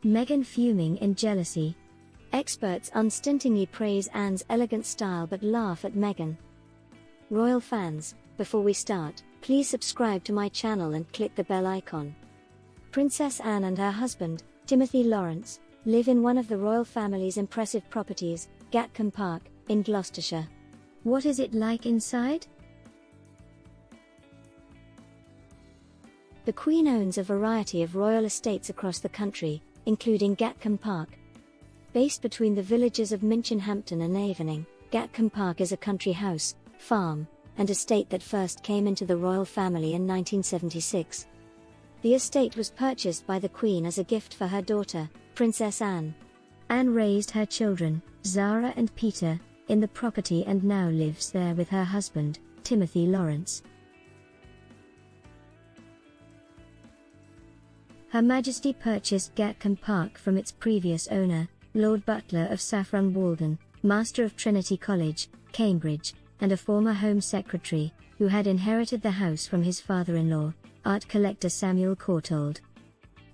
Meghan fuming in jealousy. Experts unstintingly praise Anne's elegant style but laugh at Meghan. Royal fans, before we start, please subscribe to my channel and click the bell icon. Princess Anne and her husband, Timothy Lawrence, live in one of the royal family's impressive properties, Gatcombe Park, in Gloucestershire. What is it like inside? The Queen owns a variety of royal estates across the country, including Gatcombe Park. Based between the villages of Minchinhampton and Avening, Gatcombe Park is a country house, farm, and estate that first came into the royal family in 1976. The estate was purchased by the Queen as a gift for her daughter, Princess Anne. Anne raised her children, Zara and Peter, in the property and now lives there with her husband, Timothy Lawrence. Her Majesty purchased Gatcombe Park from its previous owner, Lord Butler of Saffron Walden, Master of Trinity College, Cambridge, and a former Home Secretary, who had inherited the house from his father-in-law, art collector Samuel Courtauld.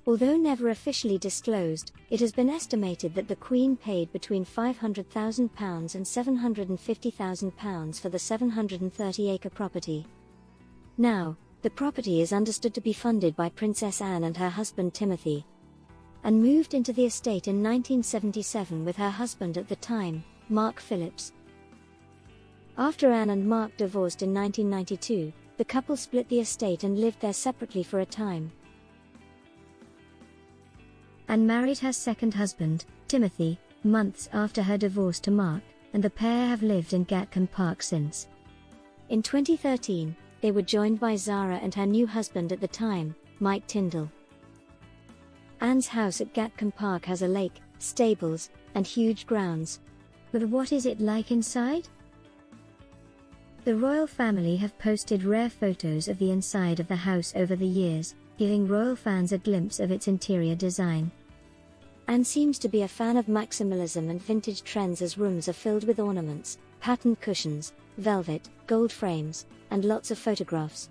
Although never officially disclosed, it has been estimated that the Queen paid between £500,000 and £750,000 for the 730-acre property. Now, the property is understood to be funded by Princess Anne and her husband Timothy, and moved into the estate in 1977 with her husband at the time, Mark Phillips. After Anne and Mark divorced in 1992, the couple split the estate and lived there separately for a time. Anne married her second husband, Timothy, months after her divorce to Mark, and the pair have lived in Gatcombe Park since. In 2013, they were joined by Zara and her new husband at the time, Mike Tyndall. Anne's house at Gatcombe Park has a lake, stables, and huge grounds. But what is it like inside? The royal family have posted rare photos of the inside of the house over the years, giving royal fans a glimpse of its interior design. Anne seems to be a fan of maximalism and vintage trends as rooms are filled with ornaments, patterned cushions, velvet, gold frames, and lots of photographs.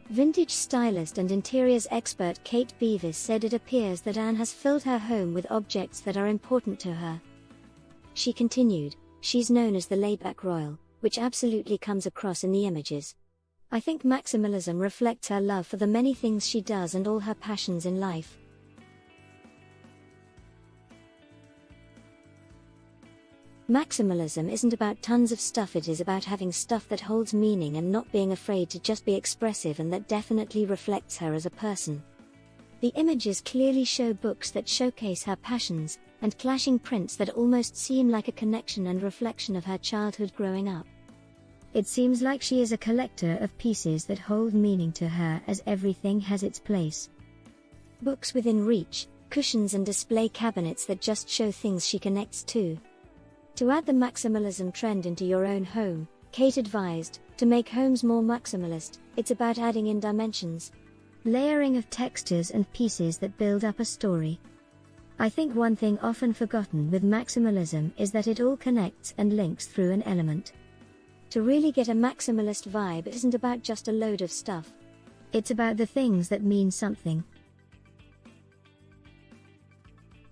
Vintage stylist and interiors expert Kate Beavis said it appears that Anne has filled her home with objects that are important to her. She continued, "She's known as the laid-back royal, which absolutely comes across in the images. I think maximalism reflects her love for the many things she does and all her passions in life." Maximalism isn't about tons of stuff, it is about having stuff that holds meaning and not being afraid to just be expressive, and that definitely reflects her as a person. The images clearly show books that showcase her passions, and clashing prints that almost seem like a connection and reflection of her childhood growing up. It seems like she is a collector of pieces that hold meaning to her, as everything has its place. Books within reach, cushions and display cabinets that just show things she connects to. To add the maximalism trend into your own home, Kate advised, to make homes more maximalist, it's about adding in dimensions. Layering of textures and pieces that build up a story. I think one thing often forgotten with maximalism is that it all connects and links through an element. To really get a maximalist vibe, it isn't about just a load of stuff. It's about the things that mean something.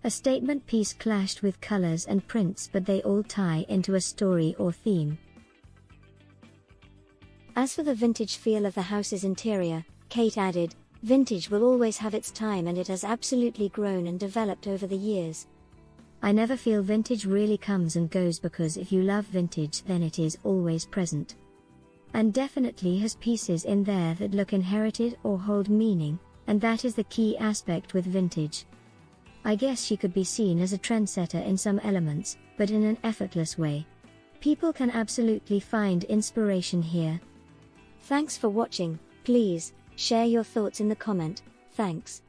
A statement piece clashed with colors and prints, but they all tie into a story or theme. As for the vintage feel of the house's interior, Kate added, "Vintage will always have its time and it has absolutely grown and developed over the years. I never feel vintage really comes and goes, because if you love vintage then it is always present. And definitely has pieces in there that look inherited or hold meaning, and that is the key aspect with vintage. I guess she could be seen as a trendsetter in some elements, but in an effortless way. People can absolutely find inspiration here." Thanks for watching. Please share your thoughts in the comment. Thanks.